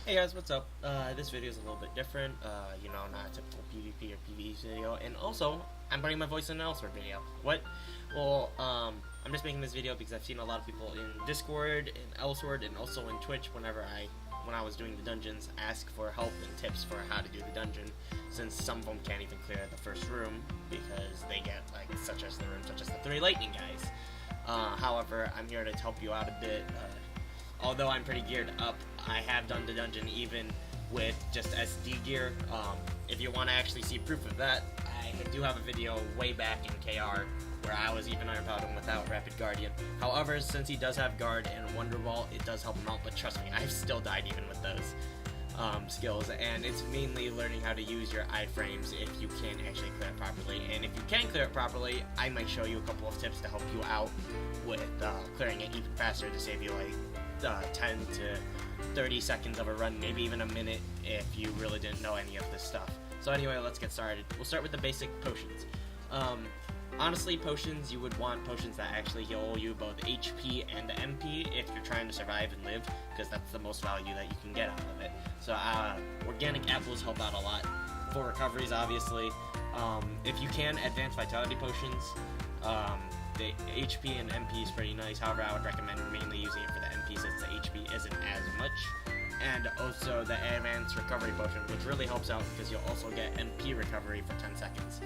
Hey guys, what's up? This video is a little bit different, not a typical PvP or PvE video, and also, I'm putting my voice in an Elsword video. What? Well, I'm just making this video because I've seen a lot of people in Discord, in Elsword, and also in Twitch when I was doing the dungeons, ask for help and tips for how to do the dungeon, since some of them can't even clear the first room, because they get, such as the 3 lightning guys. However, I'm here to help you out a bit. Although I'm pretty geared up, I have done the dungeon even with just SD gear. If you want to actually see proof of that, I do have a video way back in KR where I was even ironbound him without Rapid Guardian. However, since he does have Guard and Wonder Wall, it does help him out, but trust me, I've still died even with those skills, and it's mainly learning how to use your iframes if you can actually clear it properly. And if you can clear it properly, I might show you a couple of tips to help you out with clearing it even faster, to save you 10 to 30 seconds of a run, maybe even a minute if you really didn't know any of this stuff. So anyway, let's get started. We'll start with the basic potions. Honestly, potions, you would want potions that actually heal you both HP and MP if you're trying to survive and live, because that's the most value that you can get out of it. So organic apples help out a lot. For recoveries, obviously. If you can, advanced vitality potions. The HP and MP is pretty nice, however I would recommend mainly using it for the MP since the HP isn't as much. And also the advanced recovery potion, which really helps out because you'll also get MP recovery for 10 seconds.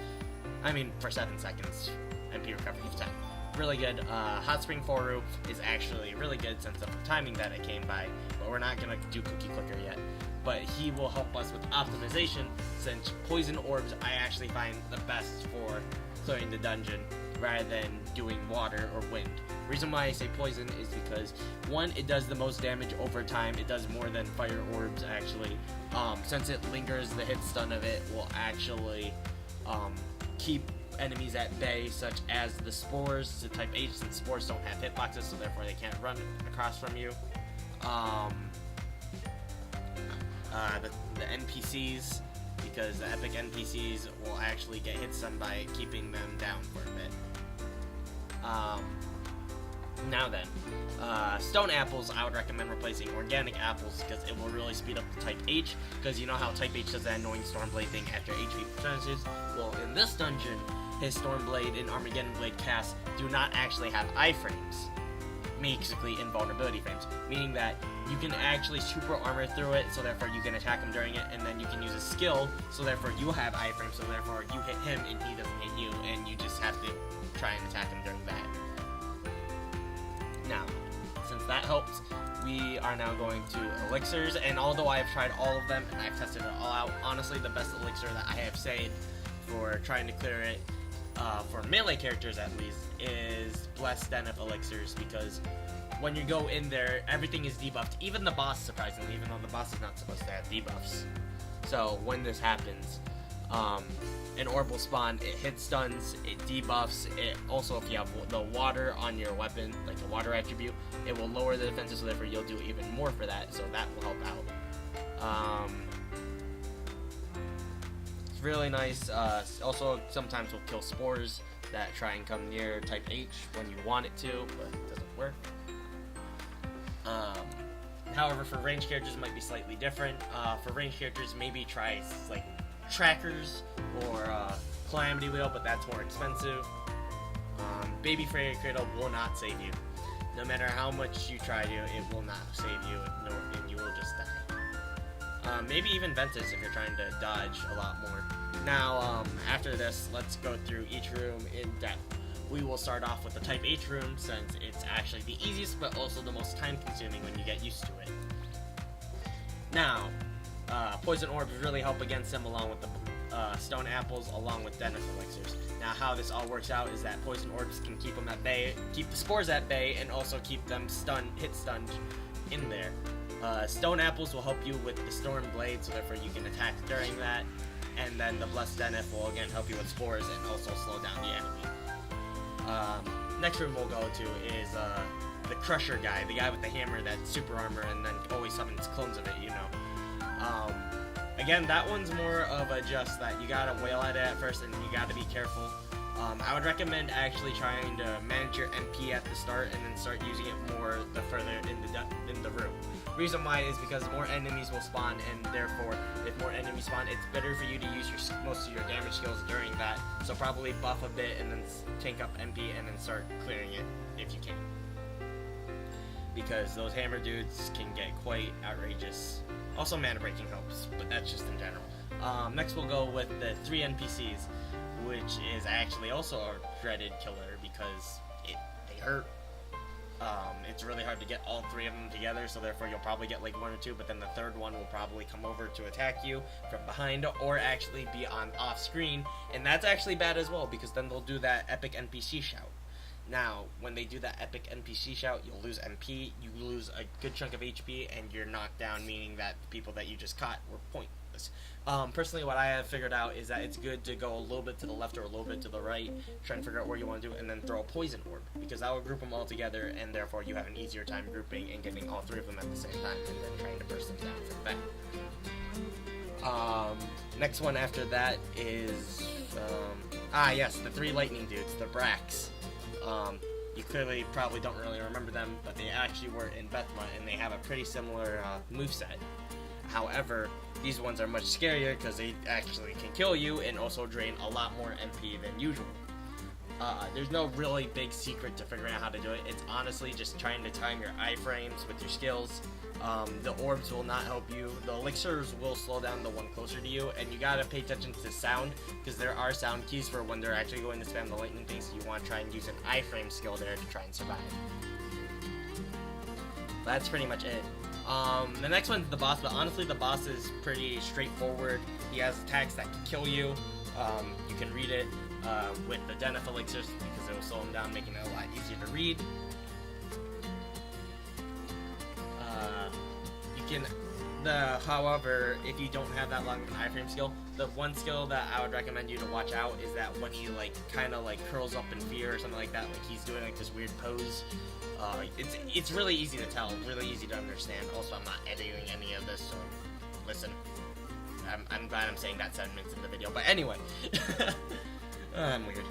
I mean, for 7 seconds, MP recovery for 10. Really good. Hot Spring Foru is actually really good since of the timing that it came by, but we're not going to do Cookie Clicker yet. But he will help us with optimization, since Poison Orbs I actually find the best for clearing the dungeon rather than doing water or wind. The reason why I say poison is because, one, it does the most damage over time. It does more than fire orbs actually. Since it lingers, the hit stun of it will actually keep enemies at bay, such as the spores. The type H, since spores don't have hitboxes, so therefore they can't run across from you. The NPCs, because the epic NPCs will actually get hit stun by keeping them down for a bit. Now then, stone apples I would recommend replacing organic apples, because it will really speed up the type H, because you know how type H does that annoying Stormblade thing after HP percentages? Well, in this dungeon, his Stormblade and Armageddon Blade casts do not actually have iframes, basically invulnerability frames, meaning that you can actually super armor through it, so therefore you can attack him during it, and then you can use a skill, so therefore you have iframes, so therefore you hit him and he doesn't hit you, and you just have to try and attack him during that. Now, since that helps, we are now going to elixirs, and although I have tried all of them and I've tested it all out, honestly the best elixir that I have saved for trying to clear it, for melee characters at least, is Blessed Denif Elixirs, because when you go in there, everything is debuffed, even the boss, surprisingly, even though the boss is not supposed to have debuffs. So when this happens, an orb will spawn, it hits stuns, it debuffs, it also, if you have the water on your weapon, like the water attribute, it will lower the defenses, so therefore you'll do even more for that, so that will help out. It's really nice. Also, sometimes will kill spores that try and come near type H when you want it to, but it doesn't work. However, for range characters it might be slightly different. For range characters, maybe try trackers or Calamity Wheel, but that's more expensive. Baby Frey Cradle will not save you. No matter how much you try to, it will not save you, and you will just die. Maybe even Ventus if you're trying to dodge a lot more. Now, after this, let's go through each room in depth. We will start off with the type H room, since it's actually the easiest, but also the most time consuming when you get used to it. Now, Poison Orbs really help against him, along with the Stone Apples, along with Denif Elixirs. Now, how this all works out is that Poison Orbs can keep them at bay, keep the spores at bay, and also keep them hit stunned in there. Stone Apples will help you with the Storm Blade, so therefore you can attack during that. And then the Blessed Denif will again help you with spores and also slow down the enemy. Next room we'll go to is the Crusher guy, the guy with the hammer that's super armor and then always summons clones of it, you know. Again, that one's more of a just that you gotta wail at it at first and you gotta be careful. I would recommend actually trying to manage your MP at the start and then start using it more the further in the room. Reason why is because more enemies will spawn, and therefore if more enemies spawn, it's better for you to use most of your damage skills during that. So probably buff a bit and then tank up MP and then start clearing it if you can, because those hammer dudes can get quite outrageous. Also mana breaking helps, but that's just in general. Next we'll go with the 3 NPCs, which is actually also a dreaded killer because they hurt. It's really hard to get all 3 of them together, so therefore you'll probably get like 1 or 2, but then the third one will probably come over to attack you from behind or actually be on off screen, and that's actually bad as well because then they'll do that epic NPC shout. Now, when they do that epic NPC shout, you'll lose MP, you lose a good chunk of HP, and you're knocked down, meaning that the people that you just caught were pointless. Personally, what I have figured out is that it's good to go a little bit to the left or a little bit to the right, try and figure out where you want to do it, and then throw a poison orb, because that will group them all together, and therefore you have an easier time grouping and getting all 3 of them at the same time, and then trying to burst them down from the back. Next one after that is, yes, the 3 lightning dudes, the Bracks. You clearly probably don't really remember them, but they actually were in Bethma, and they have a pretty similar moveset. However, these ones are much scarier because they actually can kill you and also drain a lot more MP than usual. There's no really big secret to figuring out how to do it. It's honestly just trying to time your iframes with your skills. The orbs will not help you. The elixirs will slow down the one closer to you, and you gotta pay attention to sound because there are sound keys for when they're actually going to spam the lightning thing, so you want to try and use an iframe skill there to try and survive. That's pretty much it. The next one's the boss, but honestly the boss is pretty straightforward. He has attacks that can kill you. You can read it with the Denif Elixirs because it will slow him down, making it a lot easier to read. However, if you don't have that long of an iframe skill, the one skill that I would recommend you to watch out is that when he kind of curls up in fear or something like that, like he's doing this weird pose. It's really easy to tell, really easy to understand. Also, I'm not editing any of this, so listen. I'm glad I'm saying that 7 minutes in the video, but anyway. I'm weird.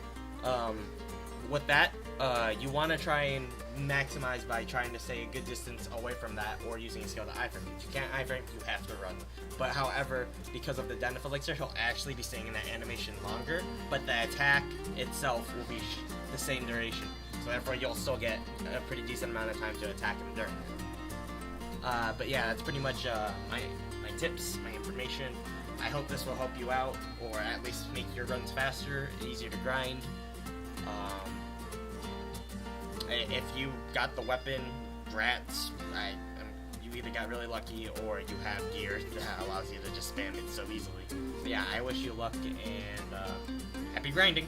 With that, you want to try and maximize by trying to stay a good distance away from that or using a skill to iframe. If you can't iframe, you have to run. But however, because of the Denif Elixir, he'll actually be staying in that animation longer, but the attack itself will be the same duration. So therefore, you'll still get a pretty decent amount of time to attack him during it. But yeah, that's pretty much my tips, my information. I hope this will help you out, or at least make your runs faster, easier to grind. If you got the weapon, rats, you either got really lucky or you have gear that allows you to just spam it so easily. But yeah, I wish you luck and happy grinding!